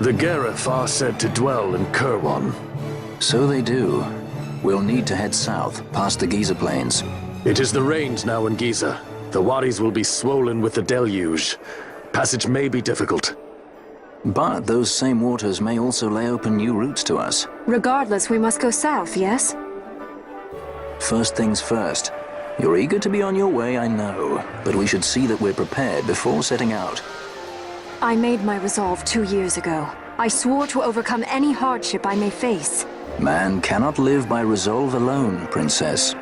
The Gareth are said to dwell in Kirwan. So they do. We'll need to head south, past the Giza Plains. It is the rains now in Giza. The wadis will be swollen with the deluge. Passage may be difficult. But those same waters may also lay open new routes to us. Regardless, we must go south, yes? First things first. You're eager to be on your way, I know. But we should see that we're prepared before setting out. I made my resolve 2 years ago. I swore to overcome any hardship I may face. Man cannot live by resolve alone, Princess.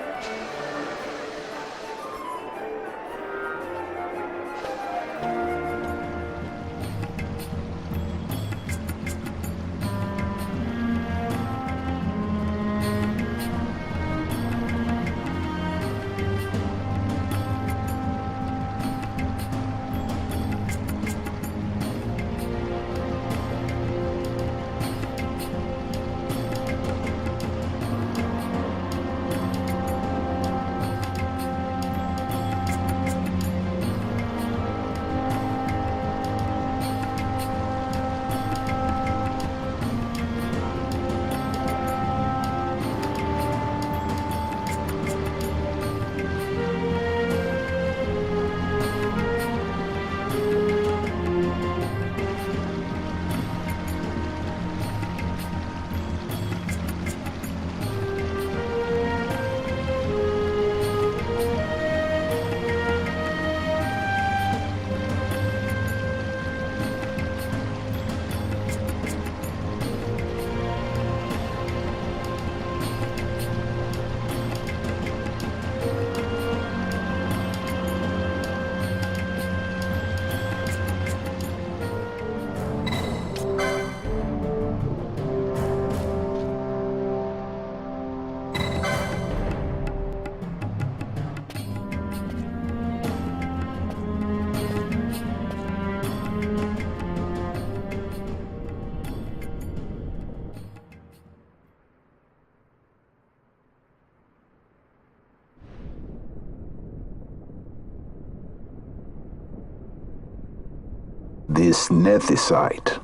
This nethicite.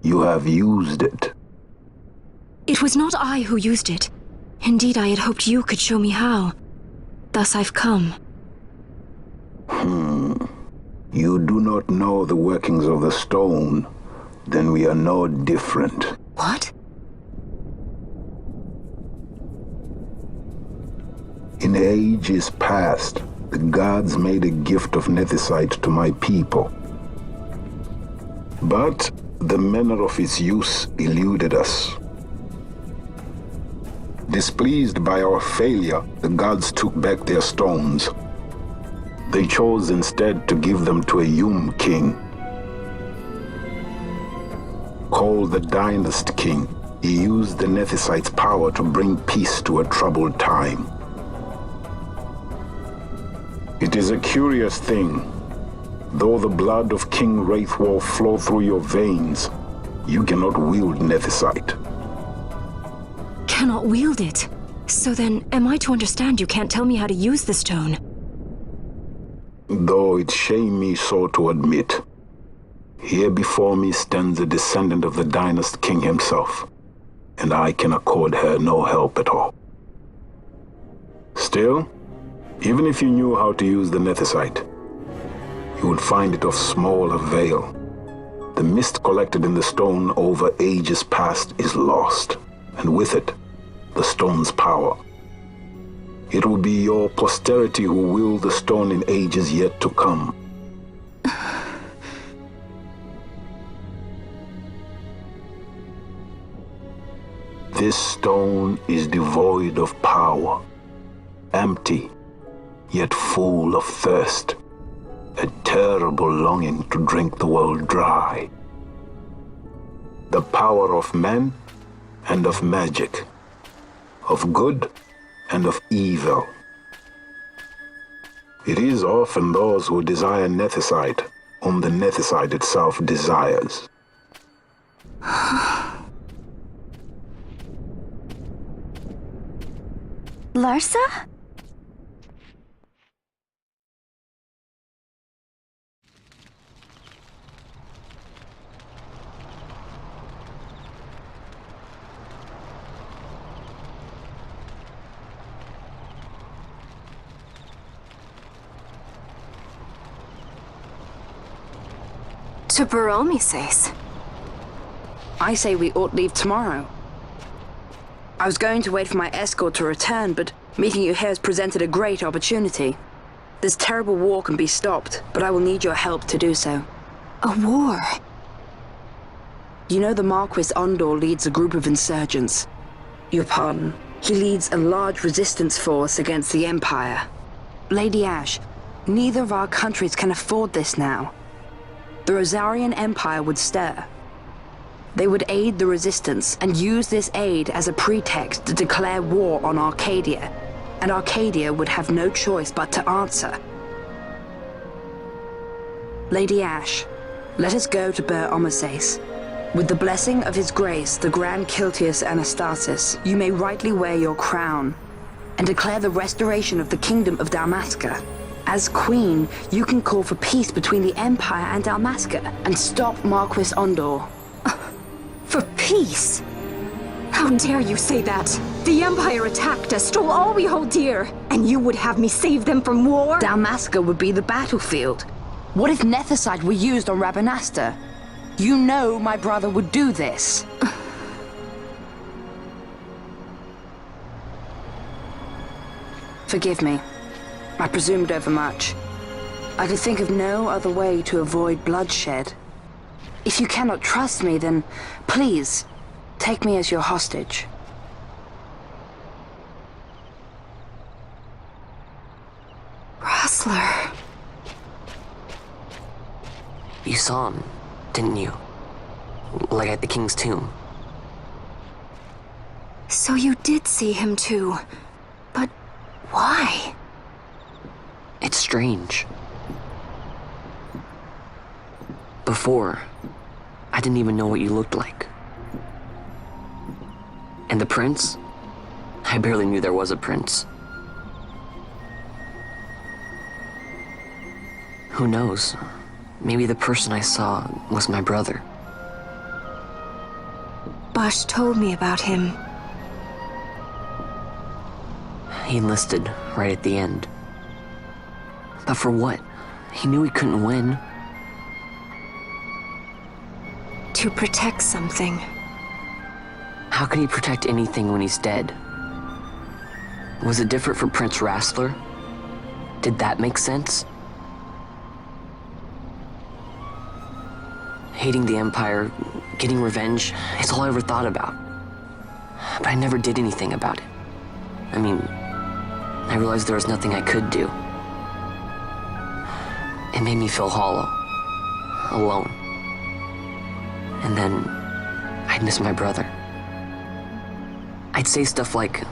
You have used it. It was not I who used it. Indeed, I had hoped you could show me how. Thus I've come. You do not know the workings of the stone. Then we are no different. What? In ages past, the gods made a gift of nethicite to my people. But the manner of its use eluded us. Displeased by our failure, the gods took back their stones. They chose instead to give them to a Yum king. Called the Dynast King, he used the nethicite's power to bring peace to a troubled time. It is a curious thing. Though the blood of King Wraithwolf flow through your veins, you cannot wield nethicite. Cannot wield it? So then, am I to understand you can't tell me how to use the stone? Though it shame me so to admit, here before me stands a descendant of the Dynast King himself, and I can accord her no help at all. Still, even if you knew how to use the nethicite, you would find it of small avail. The mist collected in the stone over ages past is lost, and with it, the stone's power. It will be your posterity who wield the stone in ages yet to come. This stone is devoid of power, empty, yet full of thirst. A terrible longing to drink the world dry. The power of men and of magic, of good and of evil. It is often those who desire nethicite whom the nethicite itself desires. Larsa? To Baromises. I say we ought leave tomorrow. I was going to wait for my escort to return, but meeting you here has presented a great opportunity. This terrible war can be stopped, but I will need your help to do so. A war? You know the Marquis Ondor leads a group of insurgents. Your pardon. He leads a large resistance force against the Empire. Lady Ash, neither of our countries can afford this now. The Rosarian Empire would stir. They would aid the resistance and use this aid as a pretext to declare war on Arcadia, and Arcadia would have no choice but to answer. Lady Ash, let us go to Baromises. With the blessing of His Grace, the Grand Kiltius Anastasis, you may rightly wear your crown and declare the restoration of the Kingdom of Dalmasca. As Queen, you can call for peace between the Empire and Dalmasca and stop Marquis Ondor. For peace? How dare you say that? The Empire attacked us, stole all we hold dear, and you would have me save them from war? Dalmasca would be the battlefield. What if Nethicite were used on Rabanasta? You know my brother would do this. Forgive me. I presumed overmuch. I could think of no other way to avoid bloodshed. If you cannot trust me, then please, take me as your hostage. Rustler. You saw him, didn't you? Like at the King's tomb. So you did see him too. But why? It's strange. Before, I didn't even know what you looked like. And the prince? I barely knew there was a prince. Who knows? Maybe the person I saw was my brother. Bosch told me about him. He enlisted right at the end. But for what? He knew he couldn't win. To protect something. How can he protect anything when he's dead? Was it different for Prince Rastler? Did that make sense? Hating the Empire, getting revenge, it's all I ever thought about. But I never did anything about it. I mean, I realized there was nothing I could do. It made me feel hollow, alone. And then I'd miss my brother. I'd say stuff like,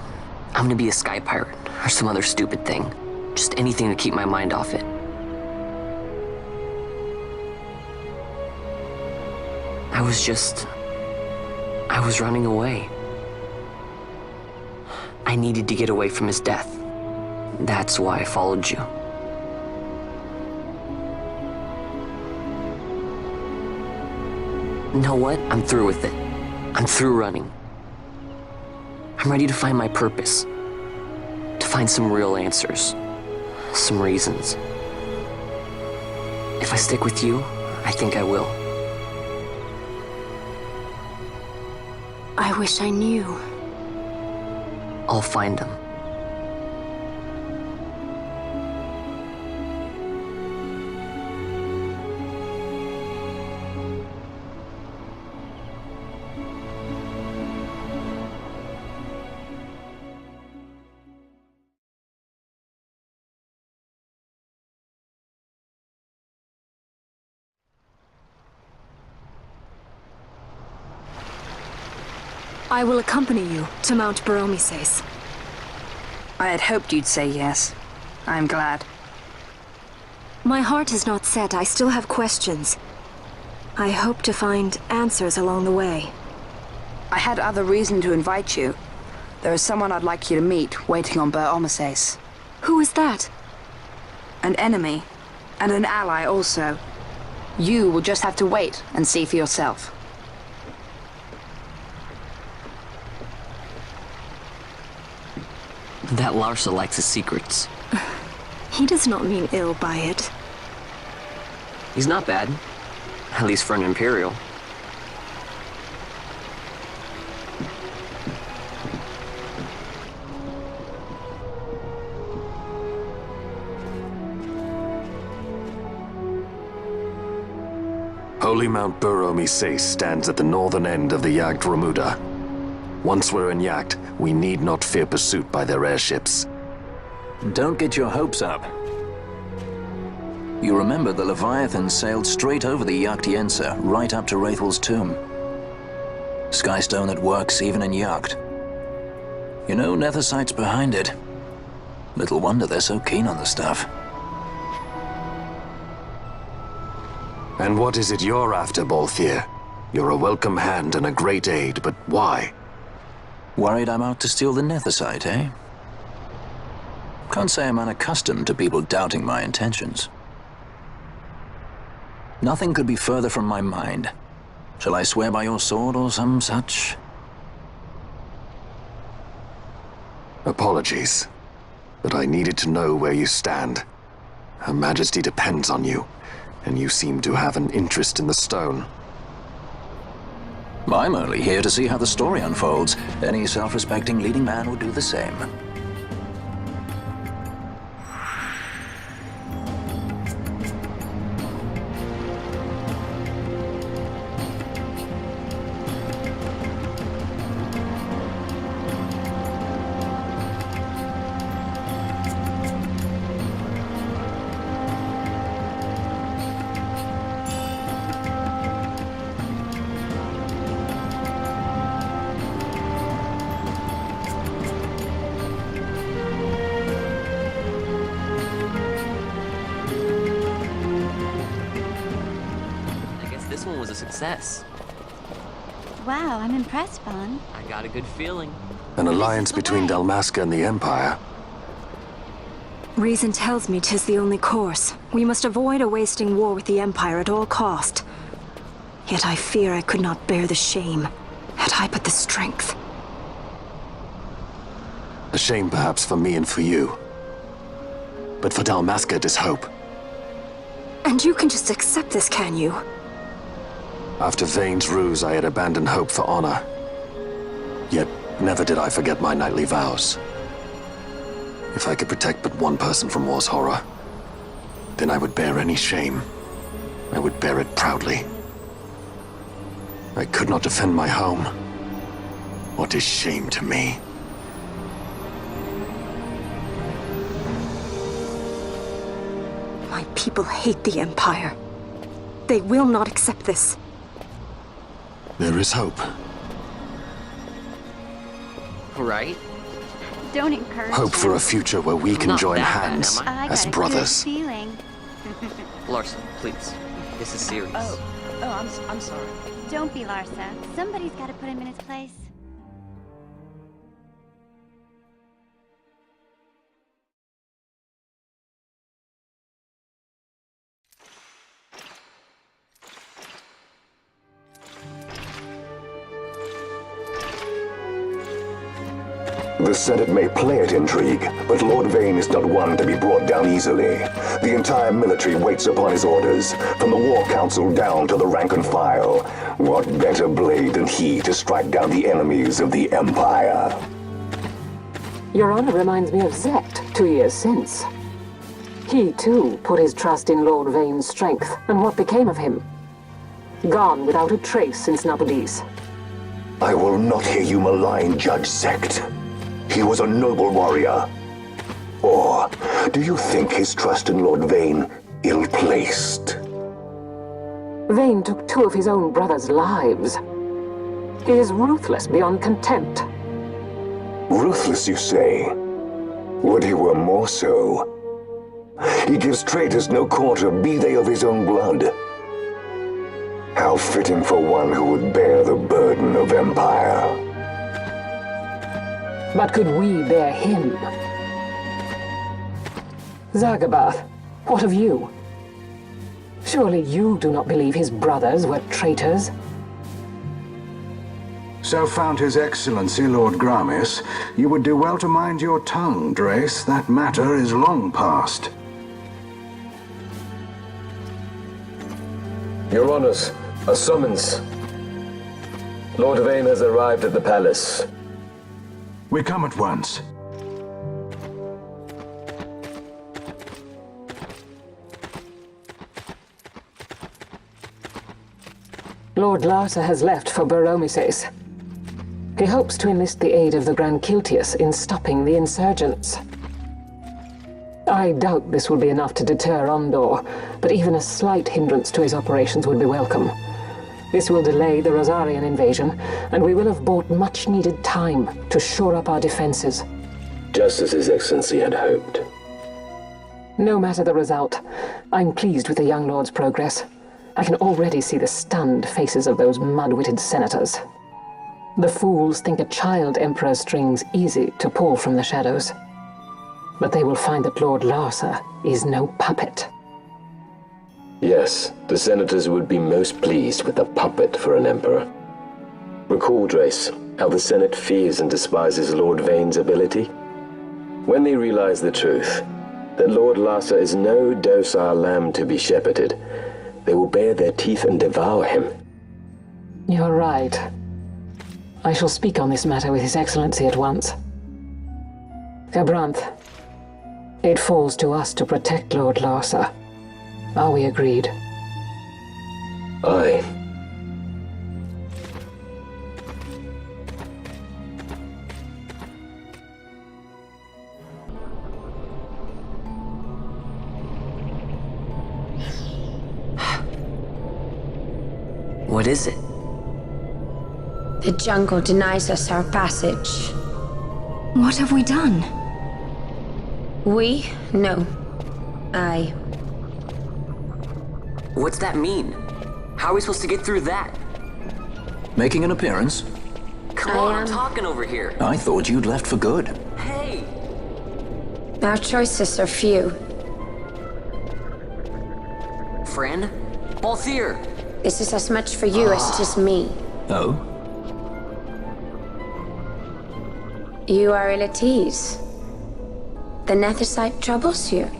I'm gonna be a sky pirate, or some other stupid thing. Just anything to keep my mind off it. I was running away. I needed to get away from his death. That's why I followed you. You know what? I'm through with it. I'm through running. I'm ready to find my purpose. To find some real answers. Some reasons. If I stick with you, I think I will. I wish I knew. I'll find them. I will accompany you to Mount Baromises. I had hoped you'd say yes. I'm glad. My heart is not set. I still have questions. I hope to find answers along the way. I had other reason to invite you. There is someone I'd like you to meet waiting on Baromises. Who is that? An enemy, and an ally also. You will just have to wait and see for yourself. That Larsa likes his secrets. He does not mean ill by it. He's not bad. At least for an Imperial. Holy Mount Bur-Omi-Sais stands at the northern end of the Jagd Ramuda. Once we're in Jagd, we need not fear pursuit by their airships. Don't get your hopes up. You remember the Leviathan sailed straight over the Jagd right up to Wraithel's tomb. Skystone that works even in Jagd. You know, Nethersight's behind it. Little wonder they're so keen on the stuff. And what is it you're after, Balthier? You're a welcome hand and a great aid, but why? Worried I'm out to steal the Nethersight, eh? Can't say I'm unaccustomed to people doubting my intentions. Nothing could be further from my mind. Shall I swear by your sword or some such? Apologies, but I needed to know where you stand. Her Majesty depends on you, and you seem to have an interest in the stone. I'm only here to see how the story unfolds. Any self-respecting leading man would do the same. This one was a success. Wow, I'm impressed, Vaughn. I got a good feeling. An alliance between Dalmasca and the Empire. Reason tells me 'tis the only course. We must avoid a wasting war with the Empire at all cost. Yet I fear I could not bear the shame, had I but the strength. A shame perhaps for me and for you. But for Dalmasca it is hope. And you can just accept this, can you? After Vane's ruse, I had abandoned hope for honor. Yet, never did I forget my knightly vows. If I could protect but one person from war's horror, then I would bear any shame. I would bear it proudly. I could not defend my home. What is shame to me? My people hate the Empire. They will not accept this. There is hope. Right? Don't encourage Hope for a him. future where we can Not join that bad, hands am I? I as got a brothers. good feeling. Larson, please. This is serious. I'm sorry. Don't be Larsa. Somebody's got to put him in his place. The Senate may play at intrigue, but Lord Vane is not one to be brought down easily. The entire military waits upon his orders, from the War Council down to the rank and file. What better blade than he to strike down the enemies of the Empire? Your Honor reminds me of Zect 2 years since. He, too, put his trust in Lord Vane's strength, and what became of him? Gone without a trace since Nabudis. I will not hear you malign Judge Zect. He was a noble warrior. Or do you think his trust in Lord Vane ill-placed? Vane took 2 of his own brothers' lives. He is ruthless beyond contempt. Ruthless, you say? Would he were more so. He gives traitors no quarter, be they of his own blood. How fitting for one who would bear the burden of empire. But could we bear him? Zagabath, what of you? Surely you do not believe his brothers were traitors? So found His Excellency Lord Gramis, you would do well to mind your tongue, Drace. That matter is long past. Your Honors, a summons. Lord Vane has arrived at the palace. We come at once. Lord Larsa has left for Baromises. He hopes to enlist the aid of the Grand Kiltius in stopping the insurgents. I doubt this will be enough to deter Ondor, but even a slight hindrance to his operations would be welcome. This will delay the Rosarian invasion, and we will have bought much-needed time to shore up our defenses. Just as His Excellency had hoped. No matter the result, I'm pleased with the young lord's progress. I can already see the stunned faces of those mud-witted senators. The fools think a child emperor's strings easy to pull from the shadows. But they will find that Lord Larsa is no puppet. Yes, the senators would be most pleased with a puppet for an emperor. Recall, Drace, how the Senate fears and despises Lord Vane's ability. When they realize the truth, that Lord Larsa is no docile lamb to be shepherded, they will bare their teeth and devour him. You're right. I shall speak on this matter with His Excellency at once. Gabranth, it falls to us to protect Lord Larsa. Are we agreed? Aye. What is it? The jungle denies us our passage. What have we done? We? No. I. What's that mean? How are we supposed to get through that? Making an appearance? Come on, I'm talking over here. I thought you'd left for good. Hey! Our choices are few. Friend? Balthier! This is as much for you as it is me. Oh? You are ill at ease. The Nethicite troubles you.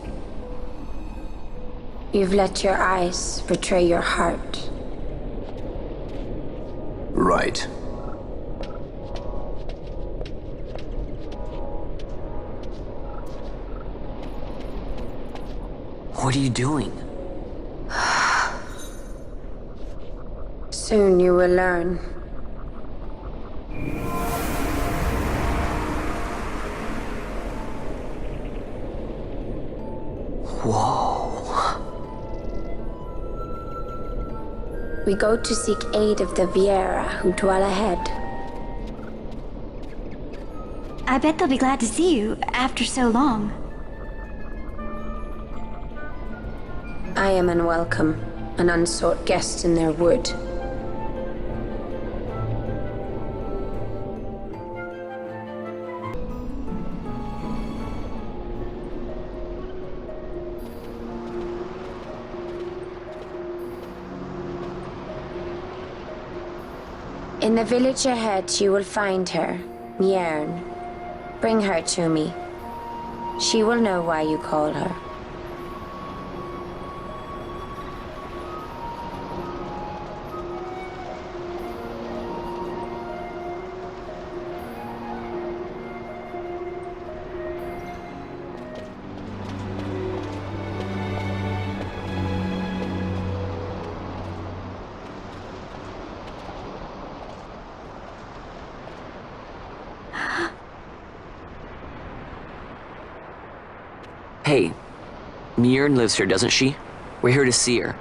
You've let your eyes betray your heart. Right. What are you doing? Soon you will learn. Whoa. We go to seek aid of the Viera who dwell ahead. I bet they'll be glad to see you after so long. I am unwelcome, an unsought guest in their wood. In the village ahead, you will find her, Mjern. Bring her to me. She will know why you call her. Hey, Mjern lives here, doesn't she? We're here to see her.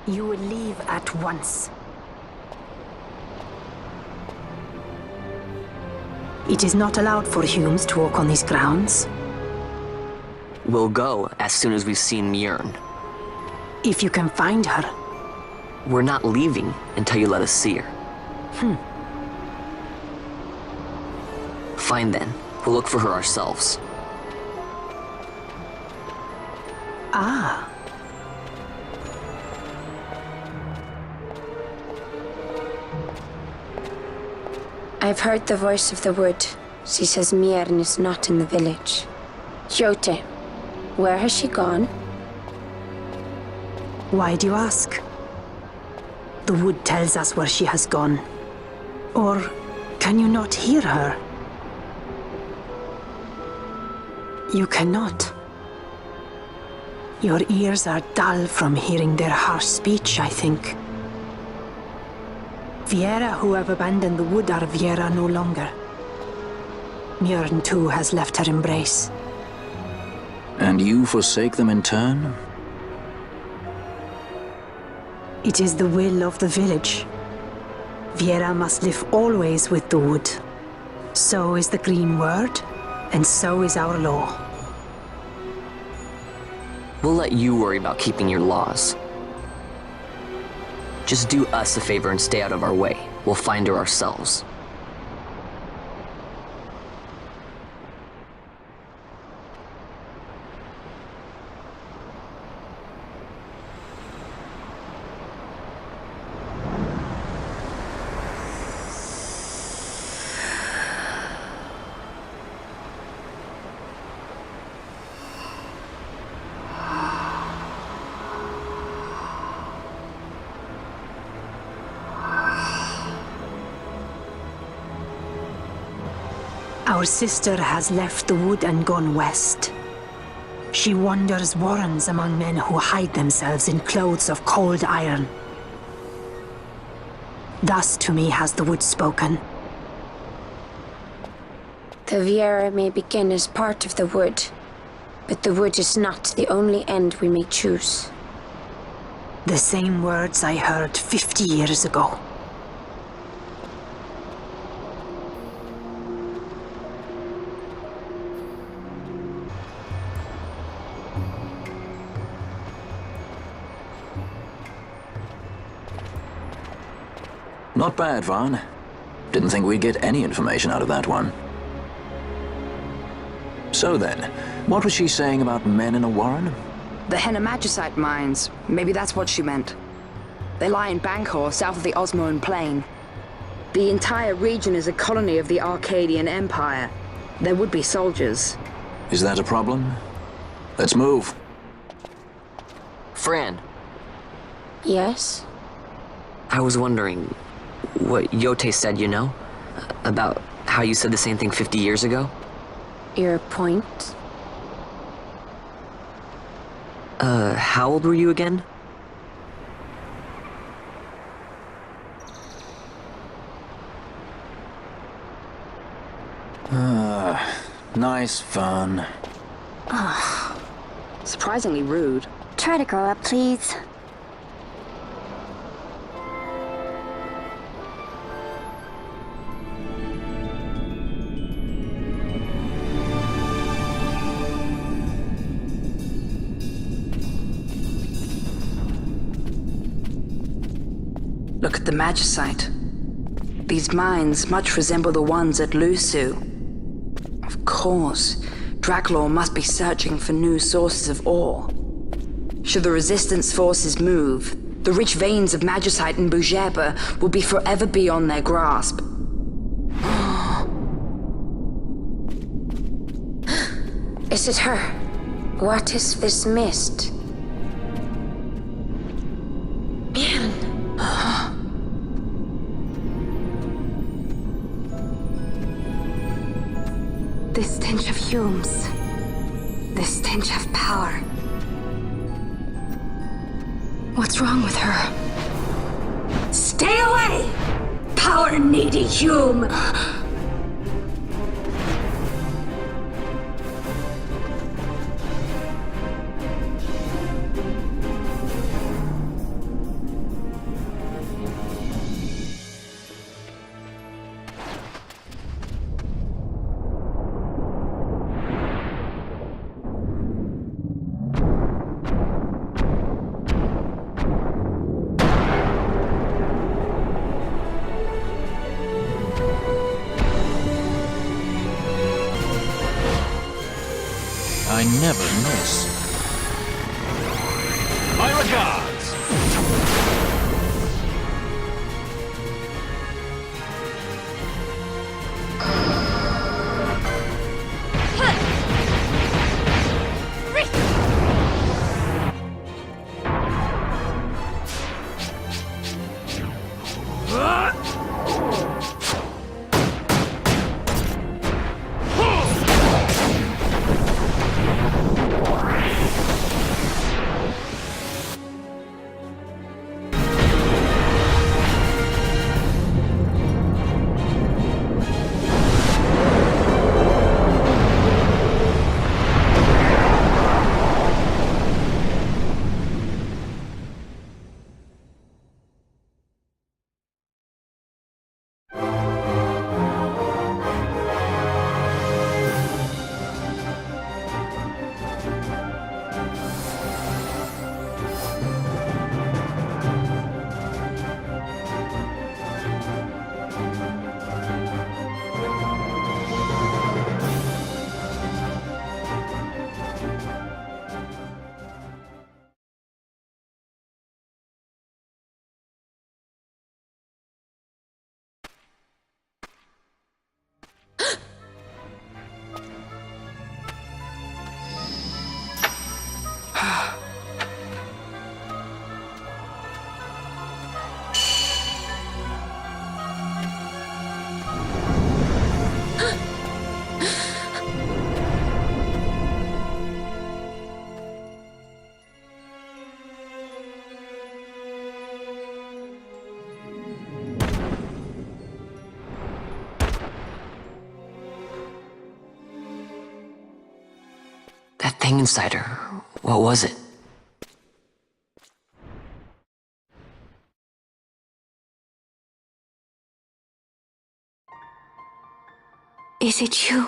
You will leave at once. It is not allowed for humans to walk on these grounds. We'll go as soon as we've seen Mjern. If you can find her. We're not leaving until you let us see her. Fine then. We'll look for her ourselves. Ah. I've heard the voice of the wood. She says Miern is not in the village. Jote, where has she gone? Why do you ask? The wood tells us where she has gone. Or can you not hear her? You cannot. Your ears are dull from hearing their harsh speech, I think. Viera who have abandoned the wood are Viera no longer. Mjörn too has left her embrace. And you forsake them in turn? It is the will of the village. Viera must live always with the wood. So is the green word, and so is our law. We'll let you worry about keeping your laws. Just do us a favor and stay out of our way. We'll find her ourselves. Our sister has left the wood and gone west. She wanders warrens among men who hide themselves in clothes of cold iron. Thus to me has the wood spoken. The Viera may begin as part of the wood, but the wood is not the only end we may choose. The same words I heard 50 years ago. Not bad, Vaughn. Didn't think we'd get any information out of that one. So then, what was she saying about men in a warren? The Henna-Magicite mines. Maybe that's what she meant. They lie in Bangkor, south of the Osmoan Plain. The entire region is a colony of the Arcadian Empire. There would be soldiers. Is that a problem? Let's move. Fran. Yes? I was wondering what Yote said, you know? About how you said the same thing 50 years ago? Your point? How old were you again? Nice fun. Surprisingly rude. Try to grow up, please. Look at the Magicite. These mines much resemble the ones at Lusu. Of course, Draklor must be searching for new sources of ore. Should the Resistance forces move, the rich veins of Magicite in Bujeba will be forever beyond their grasp. Is it her? What is this mist? The stench of fumes. The stench of power. What's wrong with her? Stay away! Power-needy Hume! I never miss. My regards! thing inside her. What was it? Is it you?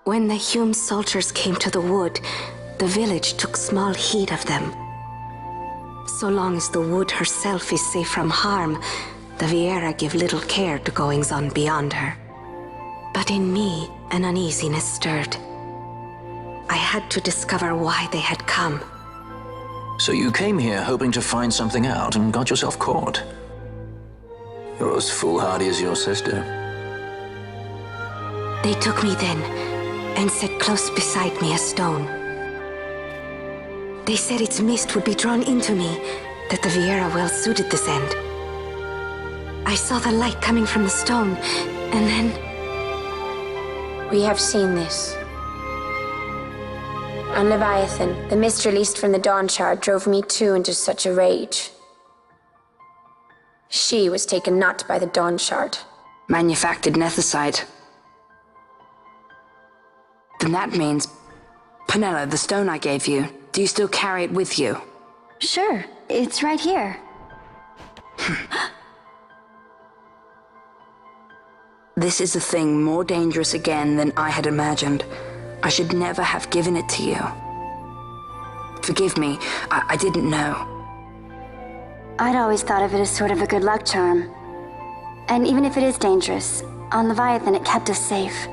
When the Hume soldiers came to the wood, the village took small heed of them. So long as the wood herself is safe from harm, the Viera give little care to goings-on beyond her. But in me, an uneasiness stirred. I had to discover why they had come. So you came here hoping to find something out and got yourself caught. You're as foolhardy as your sister. They took me then and set close beside me a stone. They said its mist would be drawn into me, that the Viera well suited this end. I saw the light coming from the stone, and then... We have seen this. On Leviathan, the mist released from the Dawn Shard drove me too into such a rage. She was taken not by the Dawn Shard. Manufactured nethicide. Then that means... Penella, the stone I gave you, do you still carry it with you? Sure, it's right here. This is a thing more dangerous again than I had imagined. I should never have given it to you. Forgive me, I didn't know. I'd always thought of it as sort of a good luck charm. And even if it is dangerous, on Leviathan it kept us safe.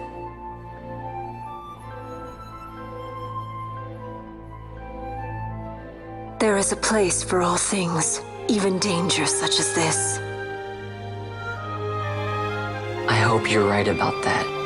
There is a place for all things, even danger such as this. I hope you're right about that.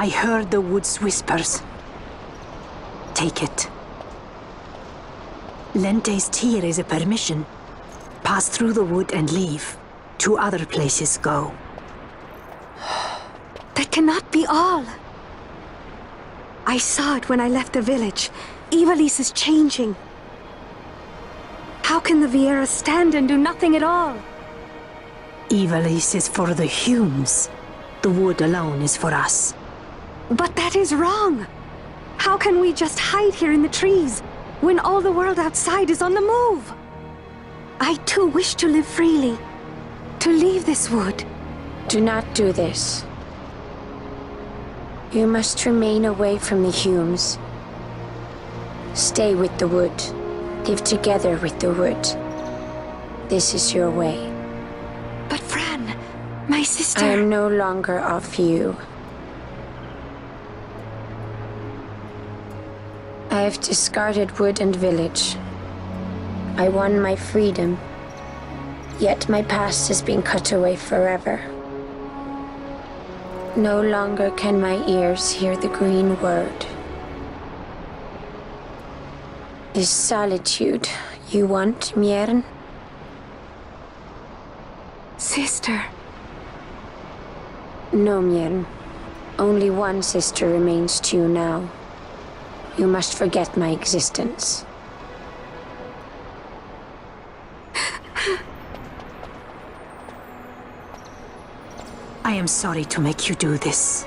I heard the wood's whispers. Take it. Lente's tear is a permission. Pass through the wood and leave. To other places go. That cannot be all. I saw it when I left the village. Ivalice is changing. How can the Viera stand and do nothing at all? Ivalice is for the Humes. The wood alone is for us. But that is wrong. How can we just hide here in the trees when all the world outside is on the move? I too wish to live freely, to leave this wood. Do not do this. You must remain away from the Humes. Stay with the wood. Live together with the wood. This is your way. But Fran, my sister... I am no longer of you. I have discarded wood and village. I won my freedom, yet my past has been cut away forever. No longer can my ears hear the green word. Is solitude you want, Miern? Sister. No, Miern. Only one sister remains to you now. You must forget my existence. I am sorry to make you do this.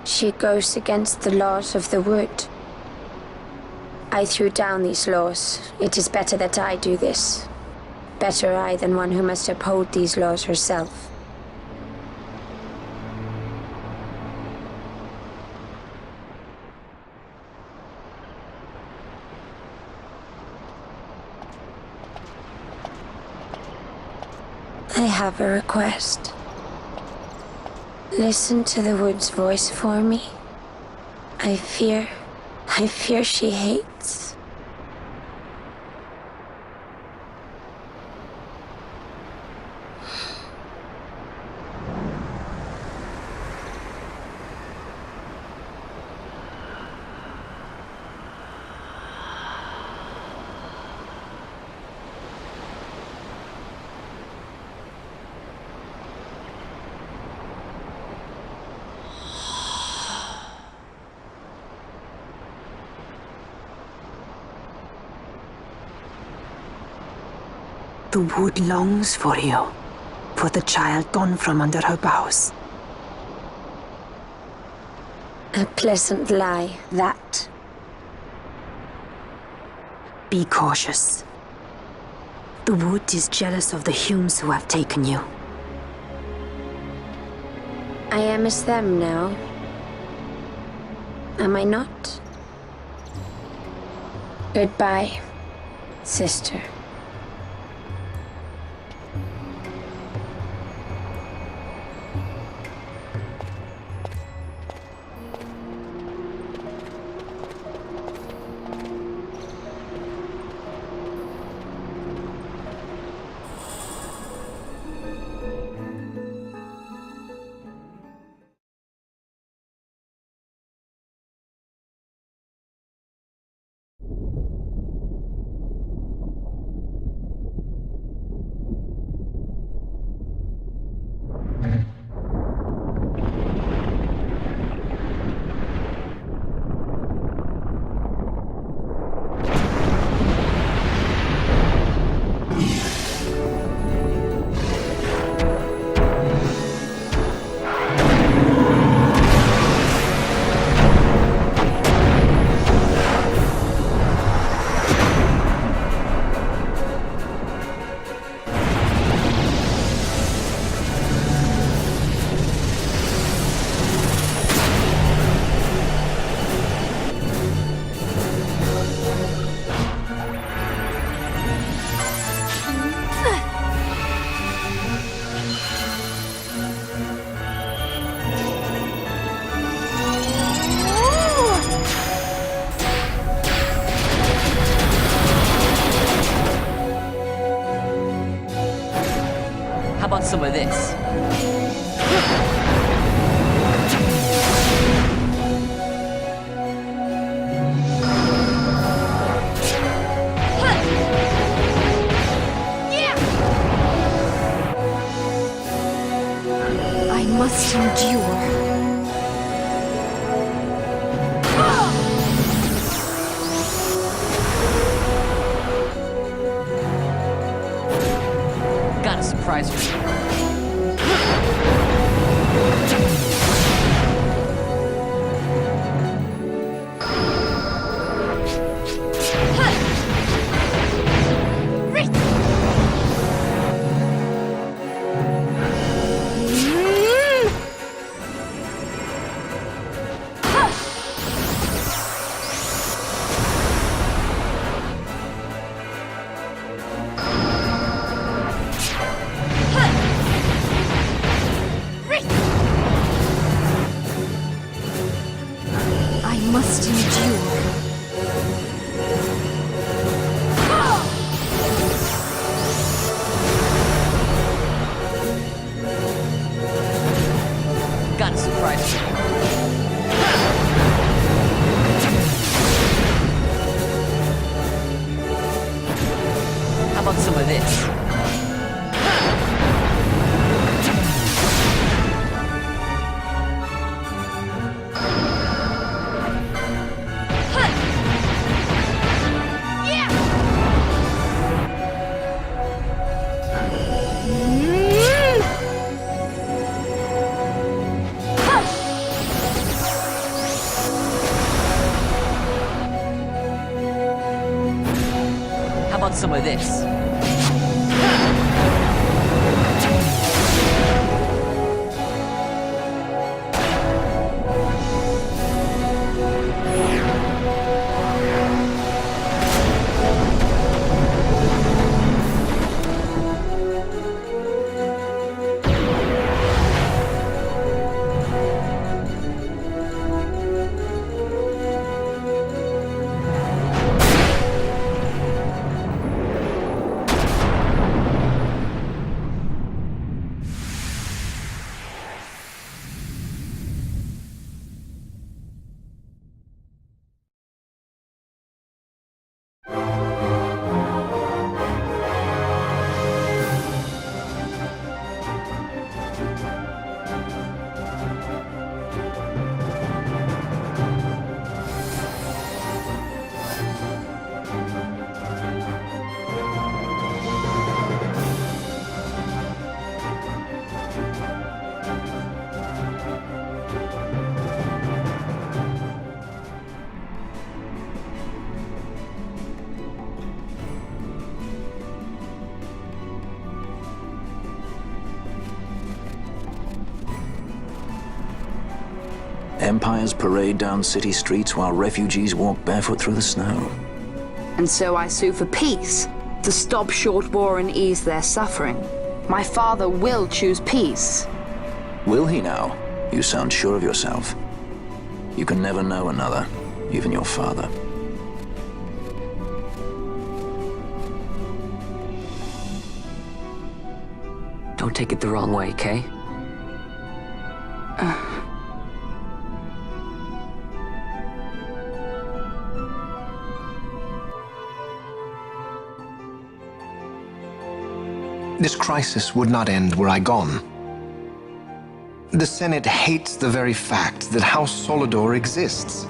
She goes against the laws of the wood. I threw down these laws. It is better that I do this. Better I than one who must uphold these laws herself. I have a request. Listen to the wood's voice for me. I fear she hates. The wood longs for you, for the child gone from under her boughs. A pleasant lie, that. Be cautious. The wood is jealous of the Humes who have taken you. I am as them now. Am I not? Goodbye, sister. How about some of this? I must endure. Got a surprise for you. Must endure. Got a surprise for you. How about some of this? How about some of this? Empires parade down city streets while refugees walk barefoot through the snow. And so I sue for peace, to stop short war and ease their suffering. My father will choose peace. Will he now? You sound sure of yourself. You can never know another, even your father. Don't take it the wrong way, Kay? This crisis would not end were I gone. The Senate hates the very fact that House Solidor exists.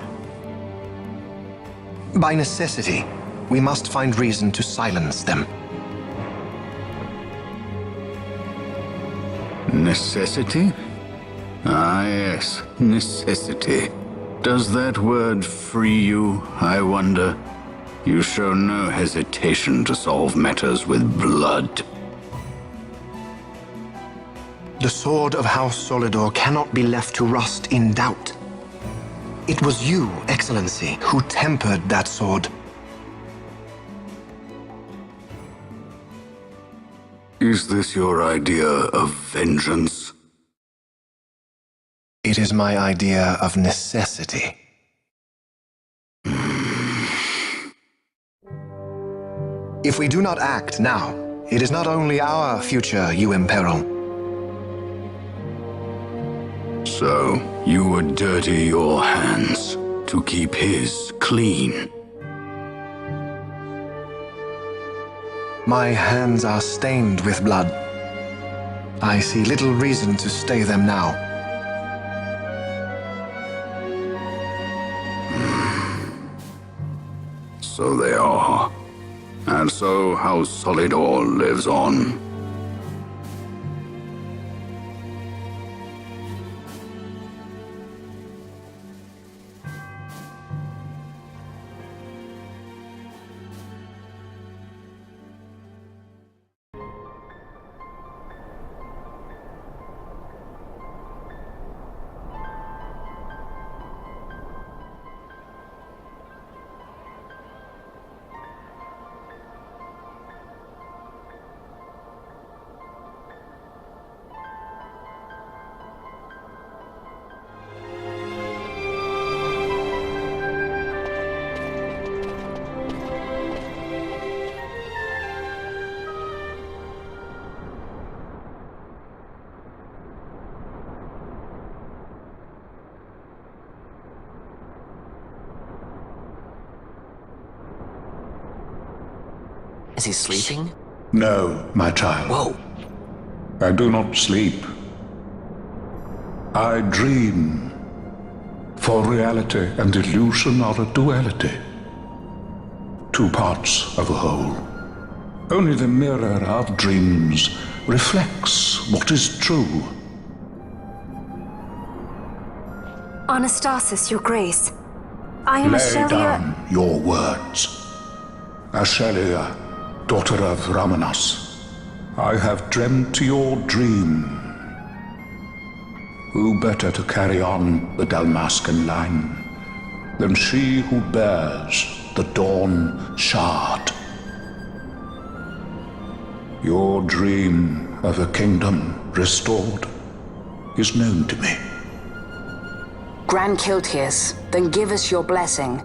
By necessity, we must find reason to silence them. Necessity? Ah, yes, necessity. Does that word free you, I wonder? You show no hesitation to solve matters with blood. The sword of House Solidor cannot be left to rust in doubt. It was you, Excellency, who tempered that sword. Is this your idea of vengeance? It is my idea of necessity. If we do not act now, it is not only our future you imperil. So, you would dirty your hands to keep his clean. My hands are stained with blood. I see little reason to stay them now. So they are. And so House Solidor lives on. Is he sleeping? No, my child. Whoa. I do not sleep. I dream. For reality and illusion are a duality. Two parts of a whole. Only the mirror of dreams reflects what is true. Anastasis, Your Grace. I am Lay Ashelia. down your words. Ashelia, daughter of Ramanas, I have dreamt your dream. Who better to carry on the Dalmascan line than she who bears the Dawn Shard? Your dream of a kingdom restored is known to me. Grand Kiltias, then give us your blessing.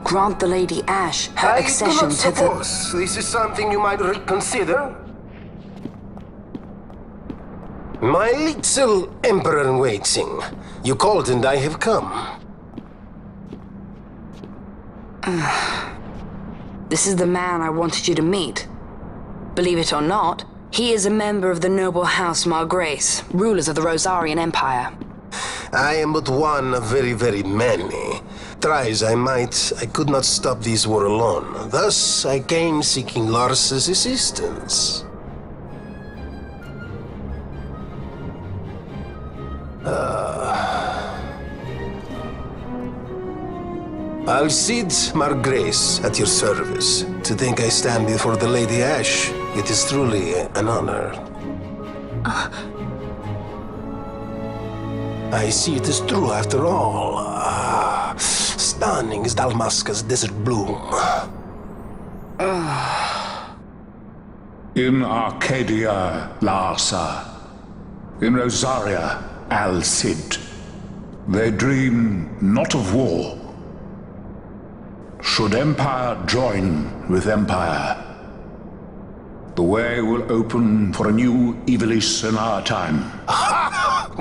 Grant the Lady Ash her accession to the... I do not suppose this is something you might reconsider. My little Emperor-in-Waiting, you called and I have come. This is the man I wanted you to meet. Believe it or not, he is a member of the noble house Margrace, rulers of the Rosarian Empire. I am but one of very, very many. Try as I might, I could not stop this war alone. Thus, I came seeking Lars's assistance. Alcide Margrace at your service. To think I stand before the Lady Ash, it is truly an honor. I see it is true after all. Stunning is Dalmasca's desert bloom. In Arcadia, Larsa. In Rosaria, Al Cid. They dream not of war. Should empire join with empire, the way will open for a new Evilis in our time.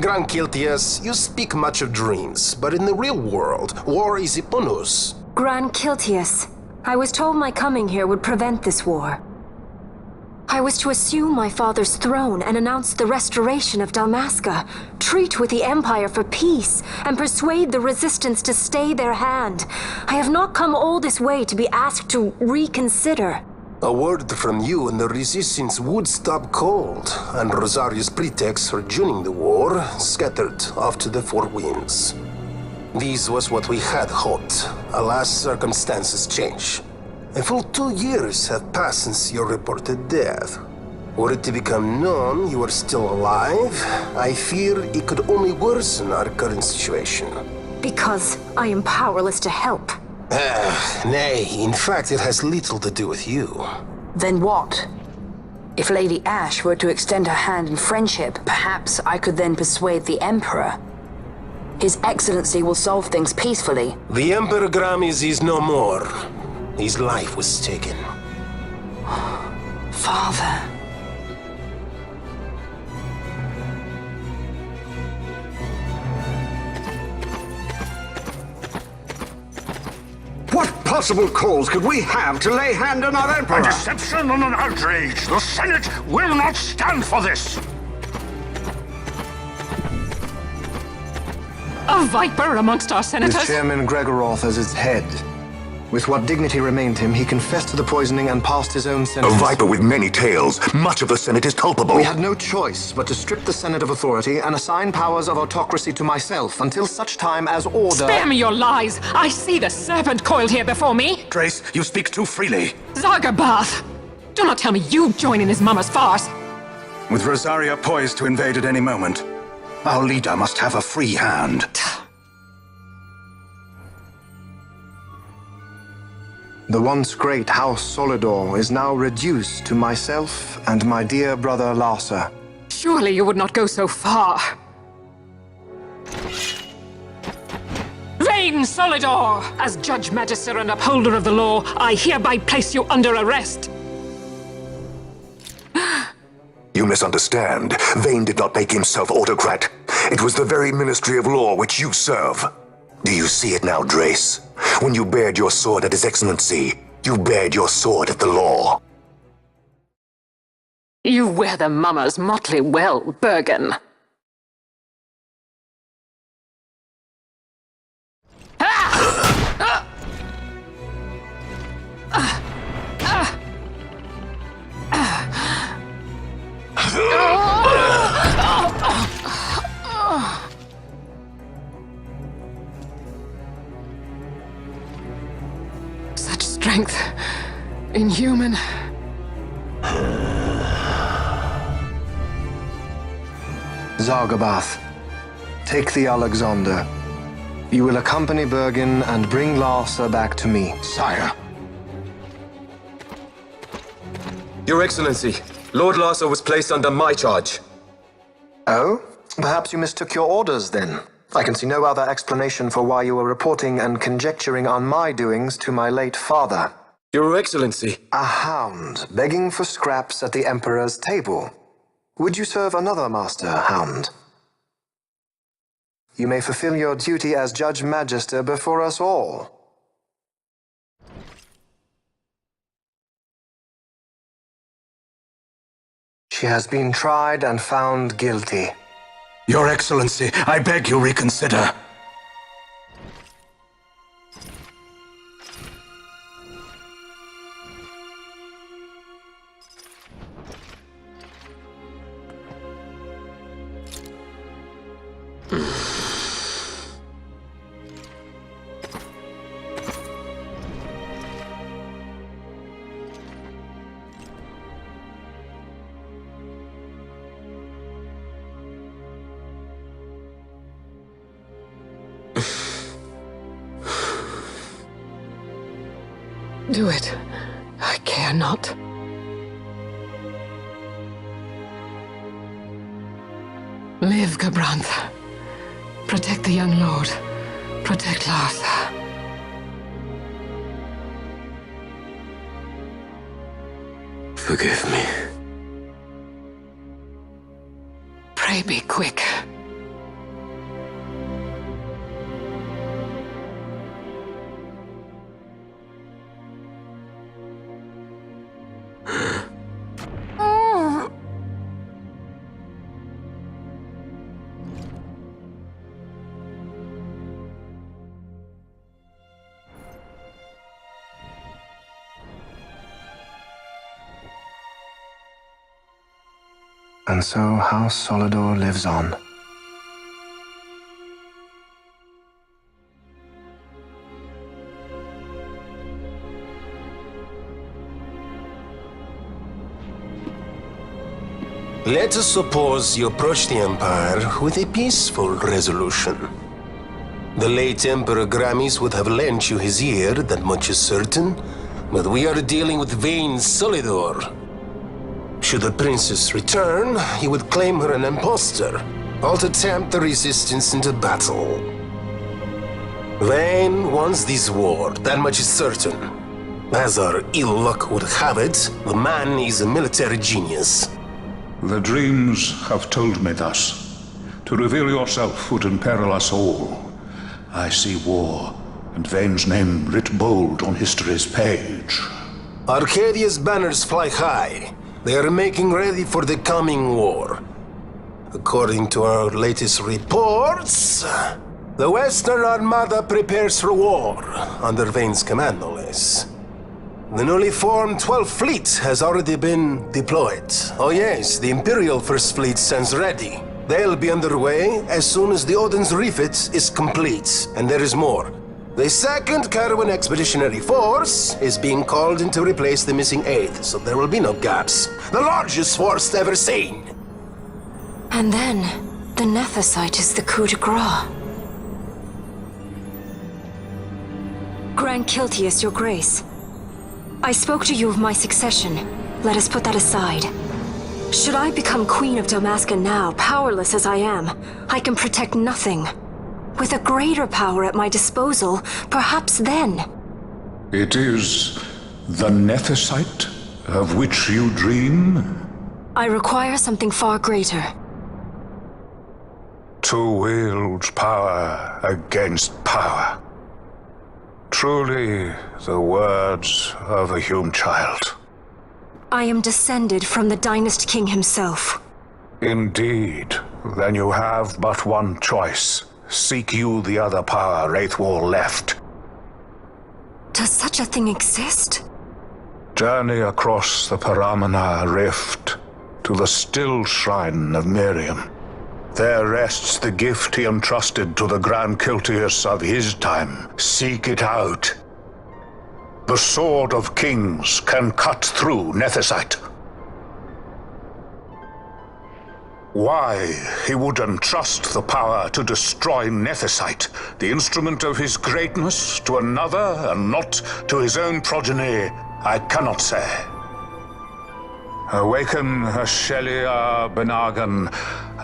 Grand Kiltias, you speak much of dreams, but in the real world, war is upon us. Gran Kiltias, I was told my coming here would prevent this war. I was to assume my father's throne and announce the restoration of Dalmasca, treat with the Empire for peace, and persuade the Resistance to stay their hand. I have not come all this way to be asked to reconsider. A word from you and the Resistance would stop cold, and Rosaria's pretext for joining the war scattered off to the four winds. This was what we had hoped. Alas, circumstances change. A full 2 years have passed since your reported death. Were it to become known you are still alive, I fear it could only worsen our current situation. Because I am powerless to help. Nay, in fact it has little to do with you. Then what? If Lady Ash were to extend her hand in friendship, perhaps I could then persuade the Emperor. His Excellency will solve things peacefully. The Emperor Gramis is no more. His life was taken. Father. What possible cause could we have to lay hand on our Emperor? A deception and an outrage! The Senate will not stand for this! A viper amongst our senators? With Chairman Gregoroth as its head. With what dignity remained him, he confessed to the poisoning and passed his own sentence. A viper with many tails. Much of the Senate is culpable. We had no choice but to strip the Senate of authority and assign powers of autocracy to myself until such time as order... Spare me your lies! I see the serpent coiled here before me! Trace, you speak too freely. Zargabath! Do not tell me you join in his mama's farce! With Rosaria poised to invade at any moment, our leader must have a free hand. The once great House Solidor is now reduced to myself and my dear brother Larsa. Surely you would not go so far. Vayne Solidor! As Judge Magister and upholder of the law, I hereby place you under arrest. You misunderstand. Vayne did not make himself autocrat. It was the very Ministry of Law which you serve. Do you see it now, Drace? When you bared your sword at His Excellency, you bared your sword at the law. You wear the mummer's motley well, Bergen. Such strength. Inhuman. Zargabath, take the Alexander. You will accompany Bergen and bring Larsa back to me. Sire. Your Excellency, Lord Larsa was placed under my charge. Oh? Perhaps you mistook your orders, then. I can see no other explanation for why you were reporting and conjecturing on my doings to my late father. Your Excellency. A hound begging for scraps at the Emperor's table. Would you serve another master, hound? You may fulfill your duty as Judge Magister before us all. She has been tried and found guilty. Your Excellency, I beg you reconsider. do it. I care not. Live, Gabrantha. Protect the young lord. Protect Larsa. Forgive me. Pray be quick. And so House Solidor lives on. Let us suppose you approach the Empire with a peaceful resolution. The late Emperor Gramis would have lent you his ear, that much is certain, but we are dealing with Vayne Solidor. Should the princess return, he would claim her an impostor, or to tempt the resistance into battle. Vayne wants this war, that much is certain. As our ill luck would have it, the man is a military genius. The dreams have told me thus. To reveal yourself would imperil us all. I see war, and Vayne's name writ bold on history's page. Arcadia's banners fly high. They are making ready for the coming war. According to our latest reports, the Western Armada prepares for war, under Vayne's command, no less. The newly formed 12th Fleet has already been deployed. Oh yes, the Imperial First Fleet stands ready. They'll be underway as soon as the Odin's refit is complete, and there is more. The 2nd Caravan Expeditionary Force is being called in to replace the missing 8th, so there will be no gaps. The largest force ever seen! And then, the Nethicite is the coup de grace. Grand Kiltius, your grace. I spoke to you of my succession. Let us put that aside. Should I become Queen of Dalmasca now, powerless as I am, I can protect nothing. With a greater power at my disposal, perhaps then. It is the Nethicite of which you dream? I require something far greater. To wield power against power. Truly, the words of a Hume child. I am descended from the Dynast King himself. Indeed. Then you have but one choice. Seek you the other power Wraithwall left. Does such a thing exist? Journey across the Paramana Rift to the still shrine of Miriam. There rests the gift he entrusted to the Grand Kiltius of his time. Seek it out. The Sword of Kings can cut through Nethicite. Why he would entrust the power to destroy Nethicite, the instrument of his greatness, to another and not to his own progeny, I cannot say. Awaken Ashelia Benagan,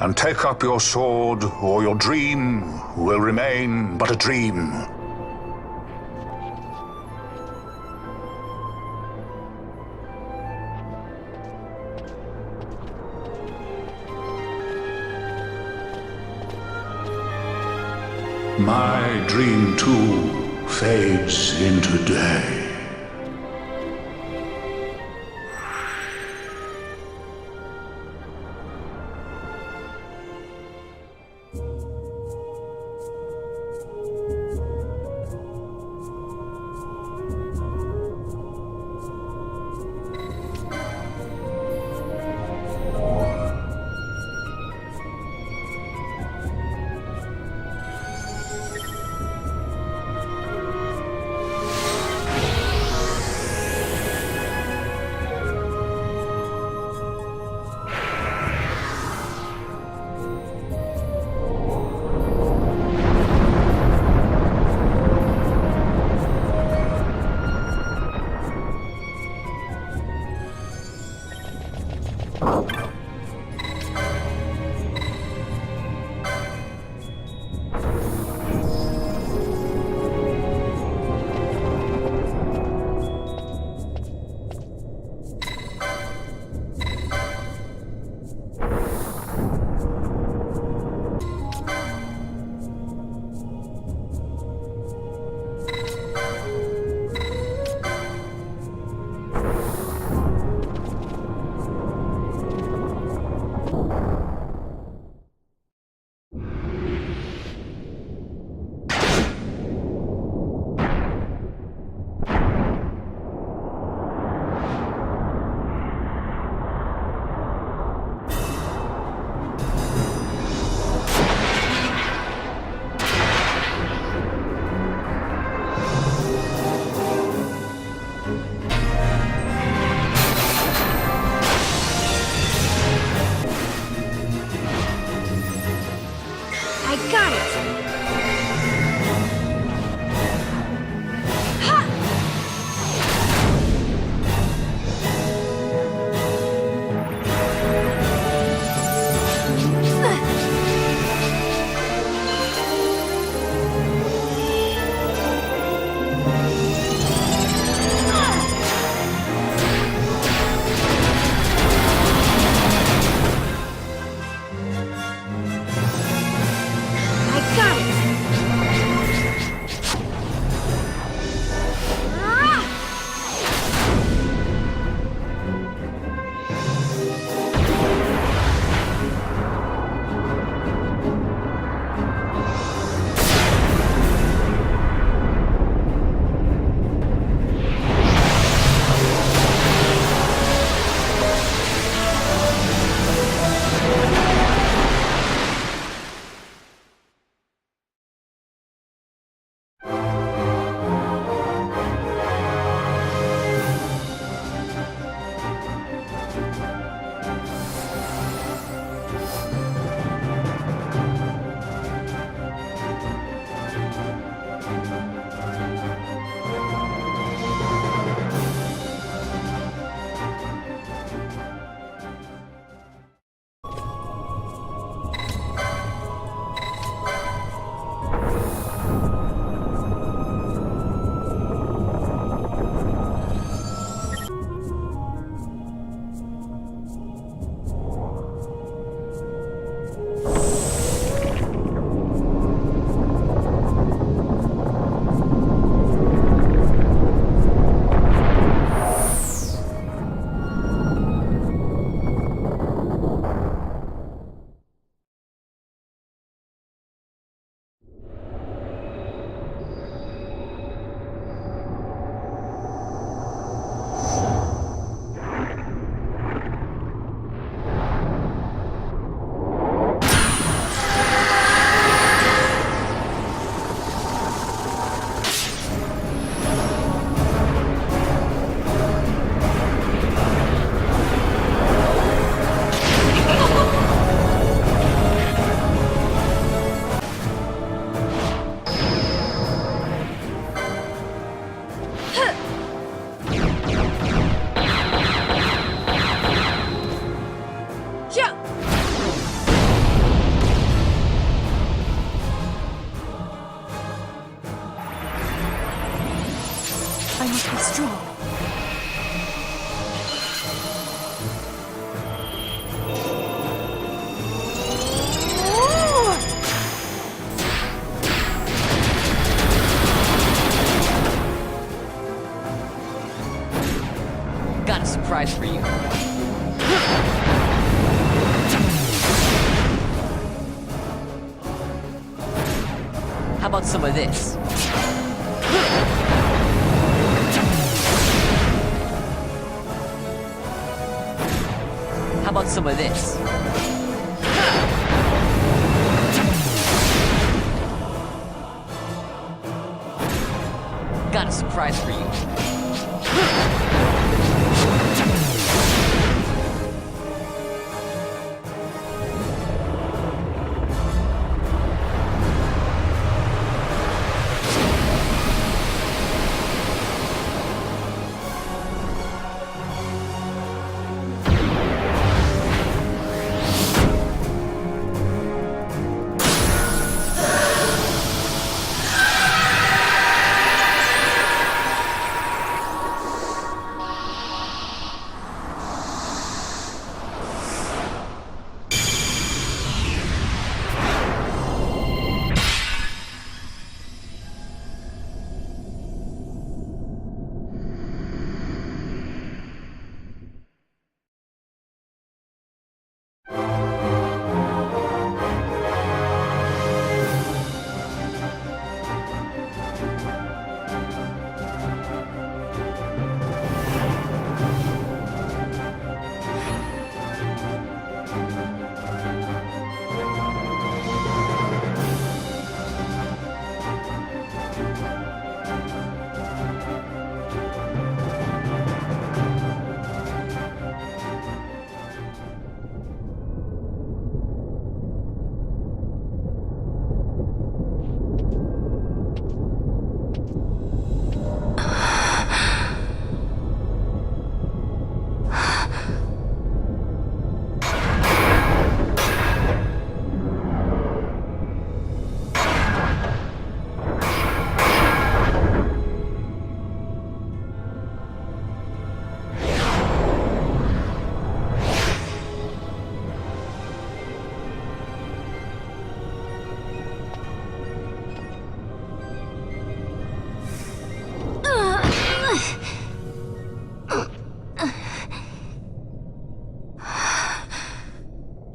and take up your sword, or your dream will remain but a dream. My dream too fades into day. Got a surprise for you. How about some of this? How about some of this? Got a surprise for you.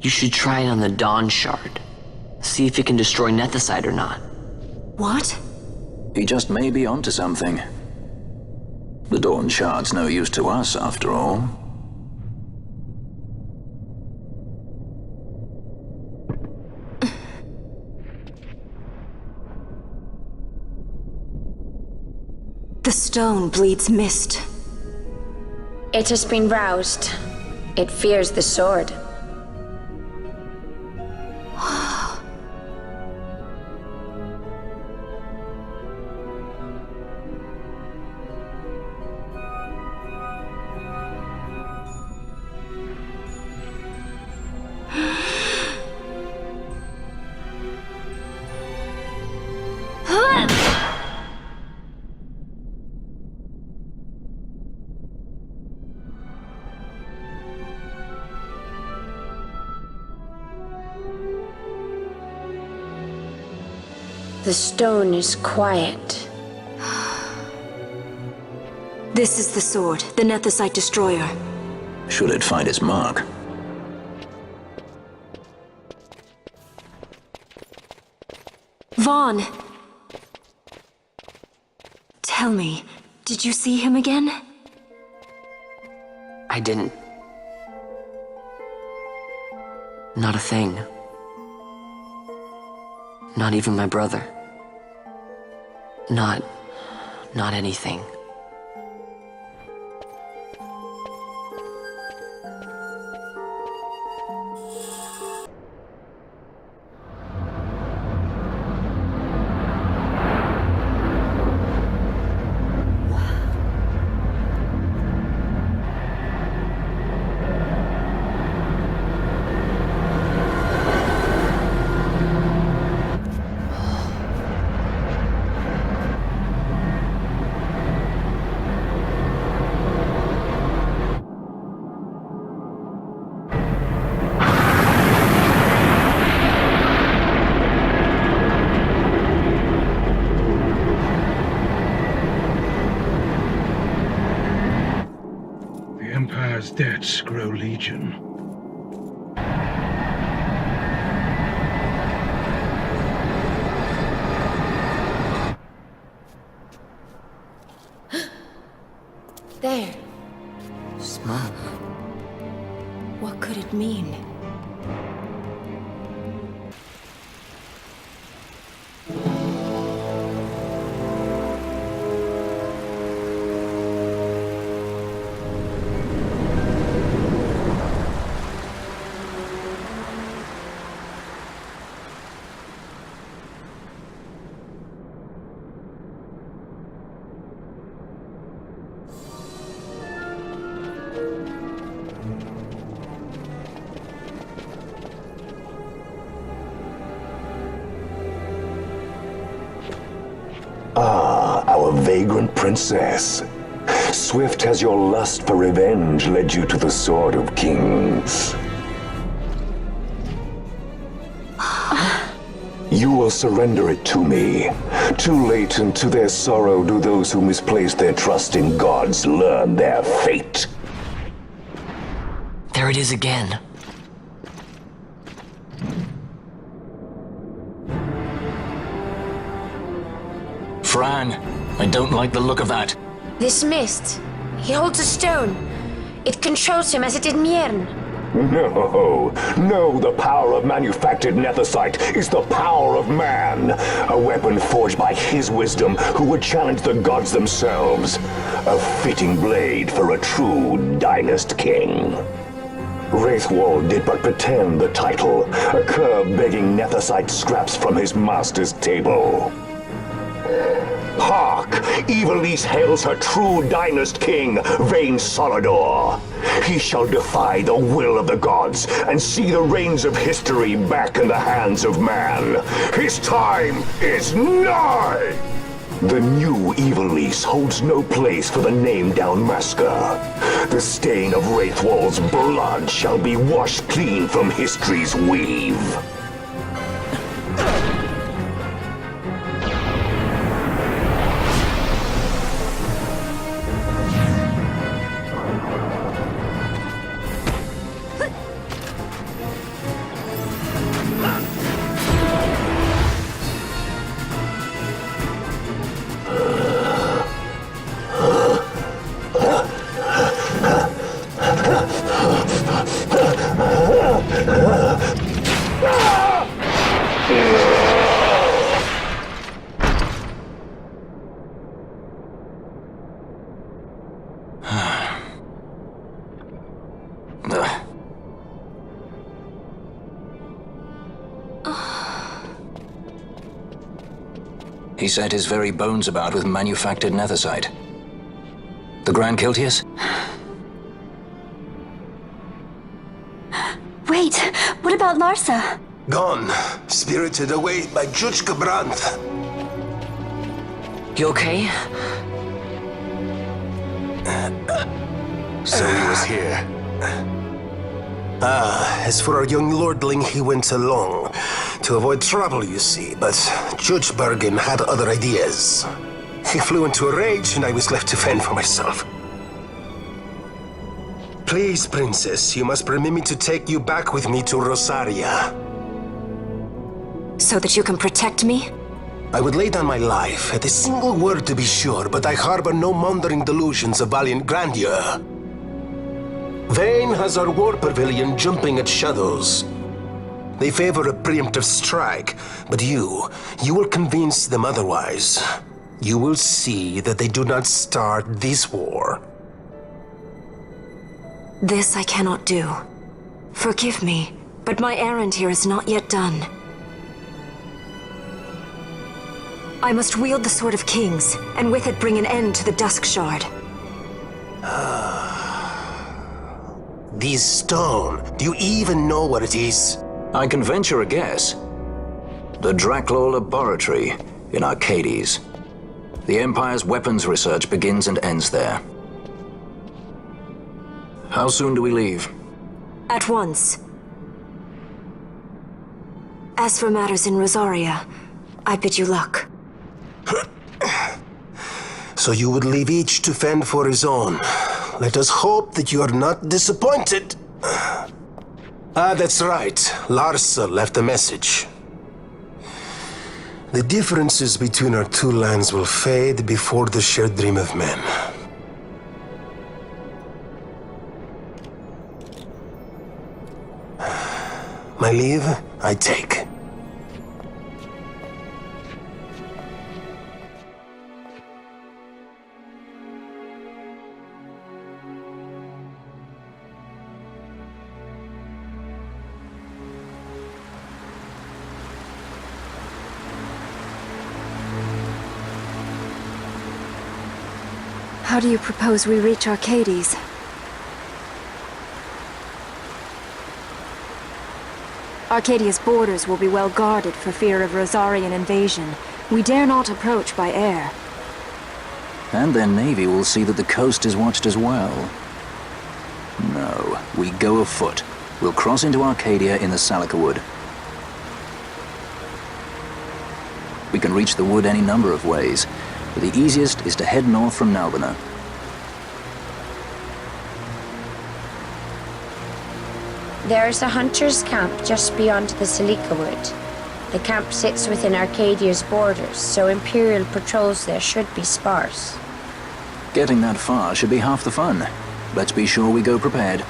You should try it on the Dawn Shard. See if it can destroy Nethicite or not. What? He just may be onto something. The Dawn Shard's no use to us, after all. The stone bleeds mist. It has been roused. It fears the sword. The stone is quiet. This is the sword, the Nethicite destroyer. Should it find its mark? Vaughn! Tell me, did you see him again? I didn't. Not a thing. Not even my brother. Not anything. Empire's debts grow legion. There. Small. What could it mean? Ah, our vagrant princess. Swift has your lust for revenge led you to the Sword of Kings. You will surrender it to me. Too late, and to their sorrow do those who misplace their trust in gods learn their fate. There it is again. Fran, I don't like the look of that. This mist. He holds a stone. It controls him as it did Miern. No, the power of manufactured nethicite is the power of man. A weapon forged by his wisdom who would challenge the gods themselves. A fitting blade for a true dynast king. Wraithwall did but pretend the title, a cur begging nethicite scraps from his master's table. Hark! Evilise hails her true dynast king, Vayne Solidor. He shall defy the will of the gods and see the reins of history back in the hands of man. His time is nigh! The new Evilise holds no place for the name Dalmasca. The stain of Wraithwall's blood shall be washed clean from history's weave. He set his very bones about with manufactured nethicite. The Grand Kiltius? Wait, what about Larsa? Gone. Spirited away by Judge Brandt. You okay? So he was here. As for our young lordling, he went along. To avoid trouble, you see, but Judge Bergen had other ideas. He flew into a rage, and I was left to fend for myself. Please, Princess, you must permit me to take you back with me to Rosaria. So that you can protect me? I would lay down my life, at a single word to be sure, but I harbor no mongering delusions of valiant grandeur. Vayne has our war pavilion jumping at shadows. They favor a preemptive strike, but you will convince them otherwise. You will see that they do not start this war. This I cannot do. Forgive me, but my errand here is not yet done. I must wield the Sword of Kings, and with it bring an end to the Dusk Shard. This stone, do you even know what it is? I can venture a guess. The Draclaw Laboratory in Arcades. The Empire's weapons research begins and ends there. How soon do we leave? At once. As for matters in Rosaria, I bid you luck. So you would leave each to fend for his own. let us hope that you are not disappointed. Ah, that's right. Larsa left a message. The differences between our two lands will fade before the shared dream of men. My leave, I take. How do you propose we reach Arcades? Arcadia's borders will be well guarded for fear of Rosarian invasion. We dare not approach by air. And their navy will see that the coast is watched as well. No, we go afoot. We'll cross into Arcadia in the Salika Wood. We can reach the wood any number of ways, but the easiest is to head north from Nalbina. There is a hunter's camp just beyond the Salika Wood. The camp sits within Arcadia's borders, so Imperial patrols there should be sparse. Getting that far should be half the fun. Let's be sure we go prepared.